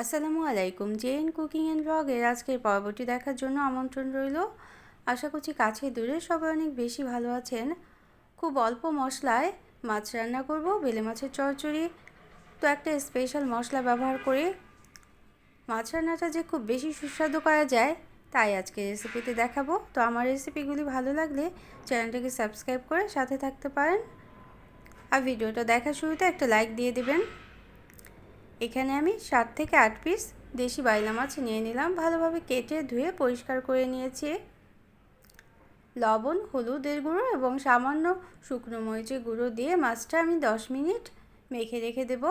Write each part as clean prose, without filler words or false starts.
আসসালামু আলাইকুম। JN cooking and ব্লগের আজকের পর্বটি দেখার জন্য আমন্ত্রণ রইল। আশা করছি কাছে দূরে সবাই অনেক বেশি ভালো আছেন। খুব অল্প মশলায় মাছ রান্না করব, বেলে মাছের চচ্চড়ি। তো একটা স্পেশাল মশলা ব্যবহার করে মাছ রান্নাটা যে খুব বেশি সুস্বাদু করা যায় তাই আজকে রেসিপিতে দেখাবো। তো আমার রেসিপিগুলি ভালো লাগলে চ্যানেলটাকে সাবস্ক্রাইব করে সাথে থাকতে পারেন, আর ভিডিওটা দেখার শুরুতে একটা লাইক দিয়ে দেবেন। এখানে আমি 7 থেকে 8 পিস দেশি বাইলা মাছ নিয়ে নিলাম। ভালোভাবে কেটে ধুয়ে পরিষ্কার করে নিয়েছি। লবণ, হলুদের গুঁড়ো এবং সামান্য শুকনো মরিচের গুঁড়ো দিয়ে মাছটা আমি 10 মিনিট মেখে রেখে দেব।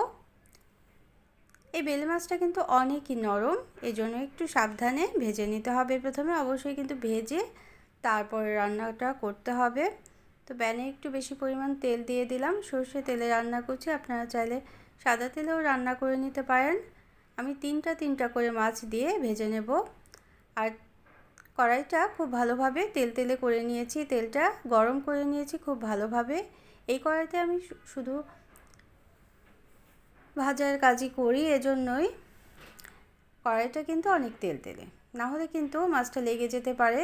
এই বেলে মাছটা কিন্তু অনেকই নরম, এজন্য একটু সাবধানে ভেজে নিতে হবে। প্রথমে অবশ্যই কিন্তু ভেজে তারপরে রান্নাটা করতে হবে। তো প্যানে একটু বেশি পরিমাণ তেল দিয়ে দিলাম। সর্ষে তেলে রান্না করছি, আপনারা চাইলে সাদা তেলেও রান্না করে নিতে পারেন। আমি তিনটা করে মাছ দিয়ে ভেজে নেব। আর কড়াইটা খুব ভালোভাবে তেলে করে নিয়েছি, তেলটা গরম করে নিয়েছি খুব ভালোভাবে। এই কড়াইতে আমি শুধু ভাজার কাজই করি, এজন্যই কড়াইটা কিন্তু অনেক তেলে, না হলে কিন্তু মাছটা লেগে যেতে পারে।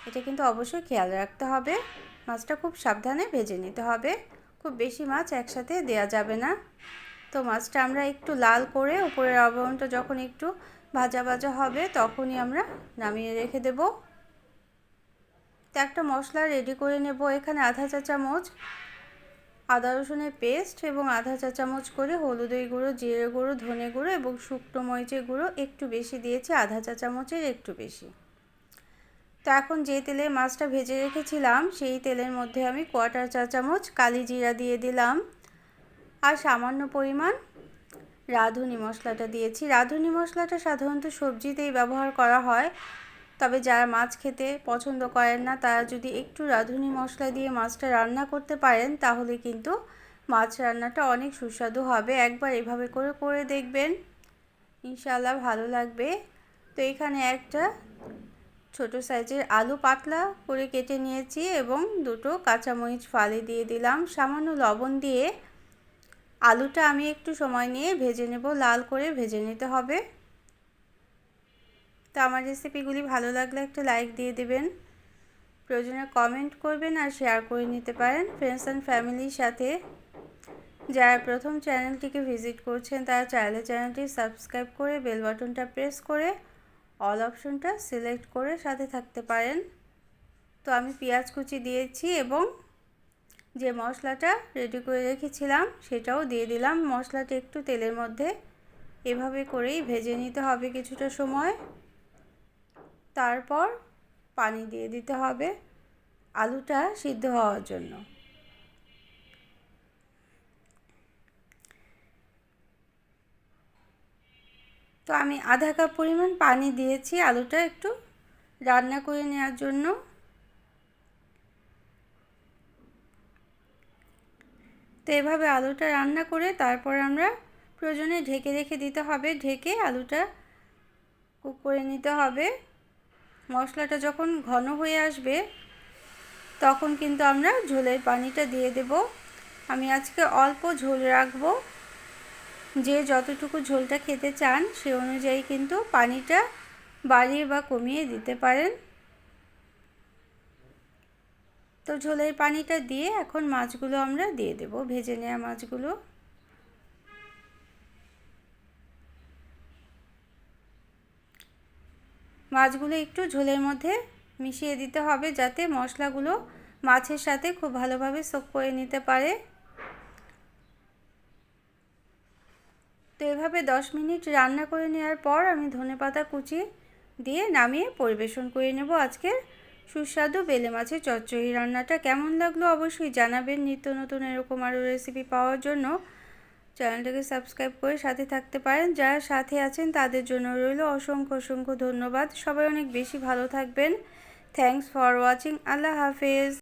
এটা কিন্তু অবশ্যই খেয়াল রাখতে হবে। মাছটা খুব সাবধানে ভেজে নিতে হবে, খুব বেশি মাছ একসাথে দেয়া যাবে না। তো মাছটা আমরা একটু লাল করে উপরের আবরণটা যখন একটু ভাজা ভাজা হবে তখনই আমরা নামিয়ে রেখে দেব। তো একটা মশলা রেডি করে নেব। এখানে আধা চা চামচ আদা রসুনের পেস্ট এবং আধা চা চামচ করে হলুদের গুঁড়ো, জিরে গুঁড়ো, ধনে গুঁড়ো এবং শুকনো মরিচের গুঁড়ো একটু বেশি দিয়েছি, আধা চা চামচের একটু বেশি। তো এখন যে তেলে মাছটা ভেজে রেখেছিলাম সেই তেলের মধ্যে আমি 1/4 চা চামচ কালি জিরা দিয়ে দিলাম, আর সামান্য পরিমাণ রাঁধুনি মশলাটা দিয়েছি। রাঁধুনি মশলাটা সাধারণত সবজিতেই ব্যবহার করা হয়, তবে যারা মাছ খেতে পছন্দ করেন না তারা যদি একটু রাঁধুনি মশলা দিয়ে মাছটা রান্না করতে পারেন তাহলে কিন্তু মাছ রান্নাটা অনেক সুস্বাদু হবে। একবার এভাবে করে দেখবেন, ইনশাআল্লাহ ভালো লাগবে। তো এখানে একটা ছোট সাইজের আলু পাতলা করে কেটে নিয়েছি এবং 2টো কাঁচামরিচ ফালি দিয়ে দিলাম। সামান্য লবণ দিয়ে আলুটা আমি একটু সময় নিয়ে ভেজে নেব, লাল করে ভেজে নিতে হবে। তো আমার রেসিপিগুলি ভালো লাগলে একটা লাইক দিয়ে দেবেন, প্রয়োজনে কমেন্ট করবেন আর শেয়ার করে নিতে পারেন ফ্রেন্ডস অ্যান্ড ফ্যামিলির সাথে। যারা প্রথম চ্যানেলটিকে ভিজিট করছেন তারা চাইলে চ্যানেলটি সাবস্ক্রাইব করে বেল বাটনটা প্রেস করে অল অপশনটা সিলেক্ট করে সাথে থাকতে পারেন। তো আমি পেঁয়াজ কুচি দিয়েছি এবং যে মশলাটা রেডি করে রেখেছিলাম সেটাও দিয়ে দিলাম। মশলাটা একটু তেলের মধ্যে এভাবে করেই ভেজে নিতে হবে কিছুটা সময়। তারপর পানি দিয়ে দিতে হবে আলুটা সিদ্ধ হওয়ার জন্য। তো আমি আধা কাপ পরিমাণ পানি দিয়েছি আলুটা একটু রান্না করে নেওয়ার জন্য। তো এভাবে আলুটা রান্না করে তারপর আমরা প্রয়োজনে ঢেকে রেখে দিতে হবে। ঢেকে আলুটা কুক করে নিতে হবে। মশলাটা যখন ঘন হয়ে আসবে তখন কিন্তু আমরা ঝোলের পানিটা দিয়ে দেব। আমি আজকে অল্প ঝোল রাখবো, যে যতটুকু ঝোলটা খেতে চান সে অনুযায়ী কিন্তু পানিটা বাড়িয়ে বা কমিয়ে দিতে পারেন। তো ঝোলের পানিটা দিয়ে এখন মাছগুলো আমরা দিয়ে দেব, ভেজে নেওয়া মাছগুলো। মাছগুলো একটু ঝোলের মধ্যে মিশিয়ে দিতে হবে যাতে মশলাগুলো মাছের সাথে খুব ভালোভাবে সোক করে নিতে পারে। তো এভাবে 10 মিনিট রান্না করে নেওয়ার পর আমি ধনেপাতা কুচি দিয়ে নামিয়ে পরিবেশন করে নেব আজকের সুস্বাদু বেলে মাছের চচ্চড়ি রান্নাটা। কেমন লাগলো অবশ্যই জানাবেন। নিত্য নতুন এরকম আরও রেসিপি পাওয়ার জন্য চ্যানেলটাকে সাবস্ক্রাইব করে সাথে থাকতে পারেন। যারা সাথে আছেন তাদের জন্য রইল অসংখ্য ধন্যবাদ। সবাই অনেক বেশি ভালো থাকবেন। Thanks for watching. আল্লাহ হাফেজ।